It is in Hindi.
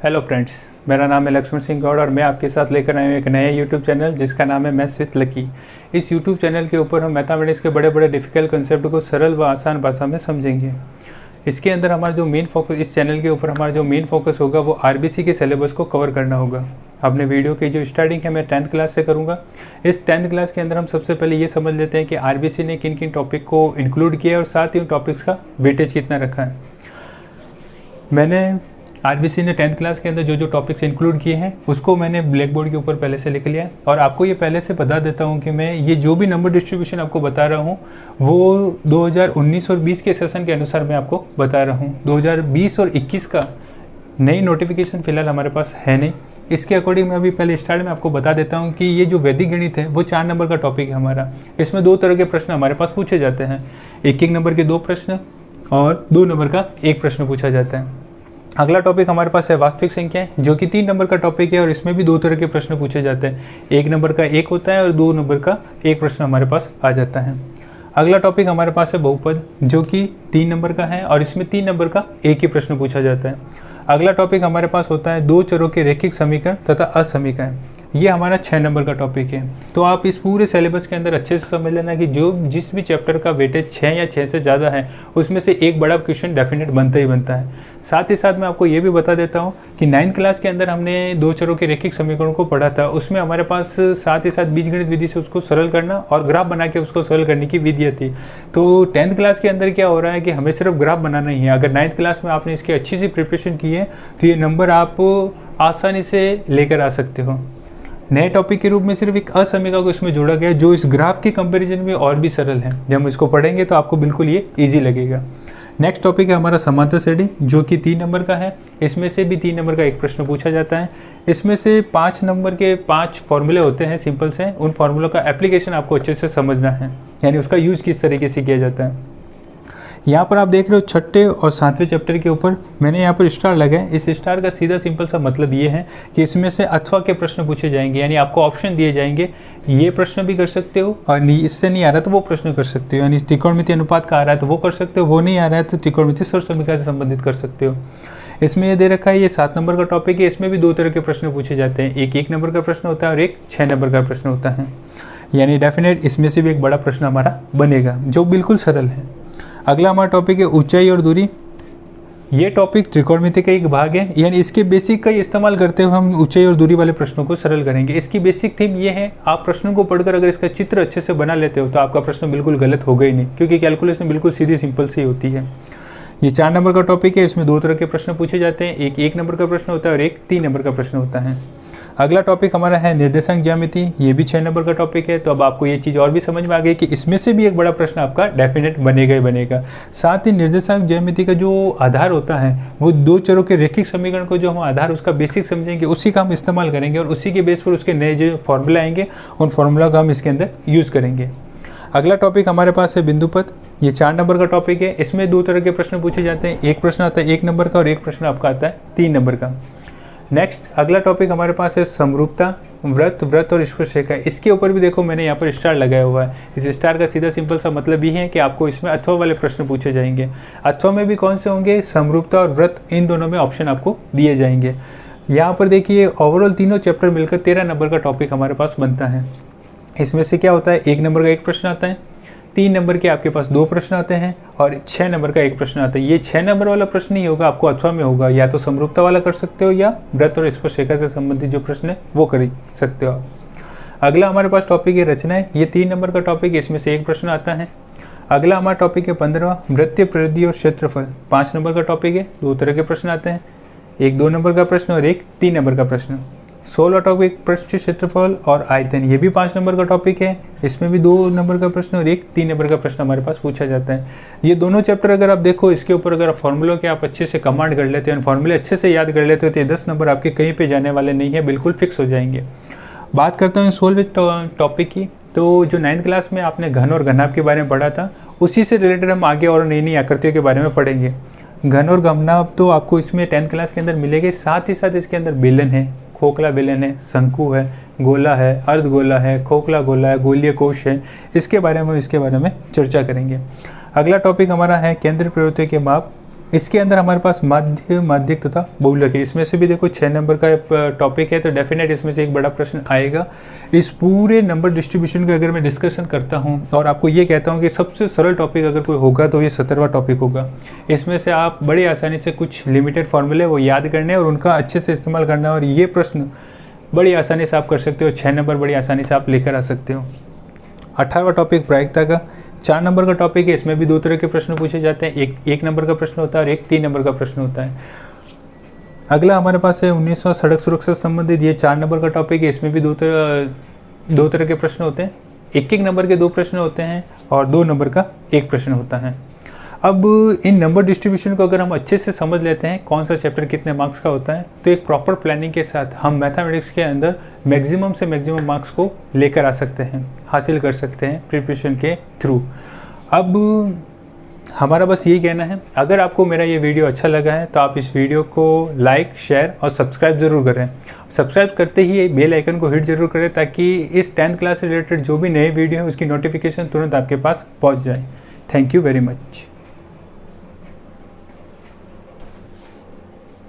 हेलो फ्रेंड्स, मेरा नाम है लक्ष्मण सिंह गौड़ और मैं आपके साथ लेकर आया हूँ एक नया यूट्यूब चैनल जिसका नाम है मैथ्स विद लकी। इस यूट्यूब चैनल के ऊपर हम मैथमेटिक्स के बड़े बड़े डिफ़िकल्ट कंसेप्ट को सरल व आसान भाषा में समझेंगे। इसके अंदर हमारा जो मेन फोकस, इस चैनल के ऊपर हमारा जो मेन फोकस होगा वो आरबीसी के सिलेबस को कवर करना होगा। अपने वीडियो की जो स्टार्टिंग है मैं 10th क्लास से करूँगा। इस 10th क्लास के अंदर हम सबसे पहले ये समझ लेते हैं कि आरबीसी ने किन किन टॉपिक को इंक्लूड किया है और साथ ही उन टॉपिक्स का वेटेज कितना रखा है। मैंने आरबीसी ने 10th क्लास के अंदर जो जो टॉपिक्स इंक्लूड किए हैं उसको मैंने ब्लैक बोर्ड के ऊपर पहले से लिख लिया है और आपको ये पहले से बता देता हूँ कि मैं ये जो भी नंबर डिस्ट्रीब्यूशन आपको बता रहा हूँ वो 2019 और 20 के सेशन के अनुसार मैं आपको बता रहा हूँ। 2020 और 21 का नई नोटिफिकेशन फ़िलहाल हमारे पास है नहीं। इसके अकॉर्डिंग मैं अभी पहले स्टार्ट में आपको बता देता हूँ कि ये जो वैदिक गणित है वो 4 नंबर का टॉपिक है हमारा। इसमें 2 तरह के प्रश्न हमारे पास पूछे जाते हैं, 1 नंबर के 2 प्रश्न और 2 नंबर का 1 प्रश्न पूछा जाता है। अगला टॉपिक हमारे पास है वास्तविक संख्याएं, जो कि 3 नंबर का टॉपिक है और इसमें भी 2 तरह के प्रश्न पूछे जाते हैं, 1 नंबर का 1 होता है और 2 नंबर का 1 प्रश्न हमारे पास आ जाता है। अगला टॉपिक हमारे पास है बहुपद, जो कि 3 नंबर का है और इसमें 3 नंबर का 1 ही प्रश्न पूछा जाता है। अगला टॉपिक हमारे पास होता है 2 चरों के रैखिक समीकरण तथा असमीकरण, ये हमारा 6 नंबर का टॉपिक है। तो आप इस पूरे सिलेबस के अंदर अच्छे से समझ लेना कि जो जिस भी चैप्टर का वेटेज 6 या 6 से ज़्यादा है उसमें से एक बड़ा क्वेश्चन डेफिनेट बनता ही बनता है। साथ ही साथ मैं आपको ये भी बता देता हूँ कि 9th क्लास के अंदर हमने 2 चरों के रैखिक समीकरण को पढ़ा था। उसमें हमारे पास साथ ही साथ बीजगणित विधि से उसको सरल करना और ग्राफ बना के उसको सरल करने की विधि थी। तो 10th क्लास के अंदर क्या हो रहा है कि हमें सिर्फ ग्राफ बनाना ही है। अगर 9th क्लास में आपने इसकी अच्छी सी प्रिपरेशन की है तो ये नंबर आप आसानी से लेकर आ सकते हो। नए टॉपिक के रूप में सिर्फ एक असमीका को इसमें जोड़ा गया जो इस ग्राफ के कंपैरिजन में और भी सरल है। जब हम इसको पढ़ेंगे तो आपको बिल्कुल ये इजी लगेगा। नेक्स्ट टॉपिक है हमारा समांतर श्रेणी, जो कि 3 नंबर का है। इसमें से भी 3 नंबर का 1 प्रश्न पूछा जाता है। इसमें से 5 नंबर के 5 फॉर्मूले होते हैं सिंपल से, उन फॉर्मूलों का एप्लीकेशन आपको अच्छे से समझना है, यानी उसका यूज़ किस तरीके से किया जाता है। यहाँ पर आप देख रहे हो 6ठे और 7वें चैप्टर के ऊपर मैंने यहाँ पर स्टार लगाया। इस स्टार का सीधा सिंपल सा मतलब ये है कि इसमें से अथवा के प्रश्न पूछे जाएंगे, यानी आपको ऑप्शन दिए जाएंगे, ये प्रश्न भी कर सकते हो और इससे नहीं आ रहा तो वो प्रश्न कर सकते हो। यानी त्रिकोणमितीय अनुपात का आ रहा है तो वो कर सकते हो, वो नहीं आ रहा है तो त्रिकोणमितीय स्वर समीकरण से संबंधित कर सकते हो। इसमें ये दे रखा है, ये 7 नंबर का टॉपिक है। इसमें भी 2 तरह के प्रश्न पूछे जाते हैं, एक 1 नंबर का प्रश्न होता है और एक 6 नंबर का प्रश्न होता है। यानी डेफिनेट इसमें से भी एक बड़ा प्रश्न हमारा बनेगा जो बिल्कुल सरल है। अगला हमारा टॉपिक है ऊंचाई और दूरी। ये टॉपिक त्रिकोणमिति का एक भाग है, यानी इसके बेसिक का इस्तेमाल करते हुए हम ऊंचाई और दूरी वाले प्रश्नों को सरल करेंगे। इसकी बेसिक थीम ये है, आप प्रश्नों को पढ़कर अगर इसका चित्र अच्छे से बना लेते हो तो आपका प्रश्न बिल्कुल गलत होगा ही नहीं, क्योंकि कैलकुलेशन बिल्कुल सीधी सिंपल सी होती है। ये 4 नंबर का टॉपिक है। इसमें 2 तरह के प्रश्न पूछे जाते हैं, एक 1 नंबर का प्रश्न होता है और एक 3 नंबर का प्रश्न होता है। अगला टॉपिक हमारा है निर्देशांक ज्यामिति, ये भी 6 नंबर का टॉपिक है। तो अब आपको ये चीज़ और भी समझ में आ गई कि इसमें से भी एक बड़ा प्रश्न आपका डेफिनेट बनेगा ही बनेगा। साथ ही निर्देशांक ज्यामिति का जो आधार होता है वो 2 चरों के रैखिक समीकरण को जो हम आधार उसका बेसिक समझेंगे उसी का हम इस्तेमाल करेंगे और उसी के बेस पर उसके नए जो फॉर्मूला आएंगे उन फॉर्मूला का हम इसके अंदर यूज़ करेंगे। अगला टॉपिक हमारे पास है बिंदुपथ, ये 4 नंबर का टॉपिक है। इसमें 2 तरह के प्रश्न पूछे जाते हैं, एक प्रश्न आता है 1 नंबर का और एक प्रश्न आपका आता है 3 नंबर का। नेक्स्ट अगला टॉपिक हमारे पास है समरूपता, व्रत और स्पर्शरेखा। इसके ऊपर भी देखो मैंने यहाँ पर स्टार लगाया हुआ है। इस स्टार का सीधा सिंपल सा मतलब ये है कि आपको इसमें अथवा वाले प्रश्न पूछे जाएंगे। अथवा में भी कौन से होंगे, समरूपता और व्रत, इन दोनों में ऑप्शन आपको दिए जाएंगे। यहाँ पर देखिए ओवरऑल तीनों चैप्टर मिलकर 13 नंबर का टॉपिक हमारे पास बनता है। इसमें से क्या होता है, 1 नंबर का 1 प्रश्न आता है, 3 नंबर के आपके पास 2 प्रश्न आते हैं और 6 नंबर का 1 प्रश्न आता है। ये 6 नंबर वाला प्रश्न नहीं होगा, आपको अथवा में होगा, या तो समरूपता वाला कर सकते हो या व्रत और स्पर्शरेखा से संबंधित जो प्रश्न है वो कर सकते हो आप। अगला हमारे पास टॉपिक है रचनाएं, ये 3 नंबर का टॉपिक है, इसमें से 1 प्रश्न आता है। अगला हमारा टॉपिक है 15वां वृत्तीय परिधि और क्षेत्रफल, 5 नंबर का टॉपिक है, 2 तरह के प्रश्न आते हैं, एक 2 नंबर का प्रश्न और एक 3 नंबर का प्रश्न। 16वां टॉपिक पृष्ठ क्षेत्रफल और आयतन, ये भी 5 नंबर का टॉपिक है। इसमें भी 2 नंबर का प्रश्न और एक 3 नंबर का प्रश्न हमारे पास पूछा जाता है। ये दोनों चैप्टर अगर आप देखो, इसके ऊपर अगर फॉर्मूलों के आप अच्छे से कमांड कर लेते हो, फॉर्मूले अच्छे से याद कर लेते हो तो ये 10 नंबर आपके कहीं पे जाने वाले नहीं है, बिल्कुल फिक्स हो जाएंगे। बात करता हूँ 16वें टॉपिक की, तो जो 9th क्लास में आपने घन और घनाभ के बारे में पढ़ा था उसी से रिलेटेड हम आगे और नई नई आकृतियों के बारे में पढ़ेंगे। घन और घनाभ तो आपको इसमें 10th क्लास के अंदर मिलेंगे, साथ ही साथ इसके अंदर बेलन है, खोखला बेलन है, शंकु है, गोला है, अर्धगोला है, खोखला गोला है, गोलीय कोश है, इसके बारे में चर्चा करेंगे। अगला टॉपिक हमारा है केंद्र प्रवृत्ति के माप, इसके अंदर हमारे पास माध्य, माध्यक तथा बहुलक है। इसमें से भी देखो 6 नंबर का टॉपिक है, तो डेफिनेट इसमें से एक बड़ा प्रश्न आएगा। इस पूरे नंबर डिस्ट्रीब्यूशन का अगर मैं डिस्कशन करता हूं और आपको ये कहता हूं कि सबसे सरल टॉपिक अगर कोई होगा तो ये 17वां टॉपिक होगा। इसमें से आप बड़ी आसानी से कुछ लिमिटेड फॉर्मूले वो याद करने और उनका अच्छे से इस्तेमाल करना, और ये प्रश्न बड़ी आसानी से आप कर सकते हो। 6 नंबर बड़ी आसानी से आप लेकर आ सकते हो। 18वां टॉपिक प्रायिकता का 4 नंबर का टॉपिक है। इसमें भी 2 तरह के प्रश्न पूछे जाते हैं, एक नंबर का प्रश्न होता है और एक 3 नंबर का प्रश्न होता है। अगला हमारे पास है 1900 सड़क सुरक्षा से संबंधित, ये 4 नंबर का टॉपिक है। इसमें भी दो तरह के प्रश्न होते हैं, एक नंबर के 2 प्रश्न होते हैं और 2 नंबर का 1 प्रश्न होता है। अब इन नंबर डिस्ट्रीब्यूशन को अगर हम अच्छे से समझ लेते हैं कौन सा चैप्टर कितने मार्क्स का होता है, तो एक प्रॉपर प्लानिंग के साथ हम मैथमेटिक्स के अंदर मैक्सिमम से मैक्सिमम मार्क्स को लेकर आ सकते हैं, हासिल कर सकते हैं प्रिपरेशन के थ्रू। अब हमारा बस यही कहना है, अगर आपको मेरा ये वीडियो अच्छा लगा है तो आप इस वीडियो को लाइक, शेयर और सब्सक्राइब ज़रूर करें। सब्सक्राइब करते ही बेल आइकन को हिट ज़रूर करें ताकि इस 10th क्लास से रिलेटेड जो भी नए वीडियो है उसकी नोटिफिकेशन तुरंत आपके पास पहुंच जाए। Thank you very much.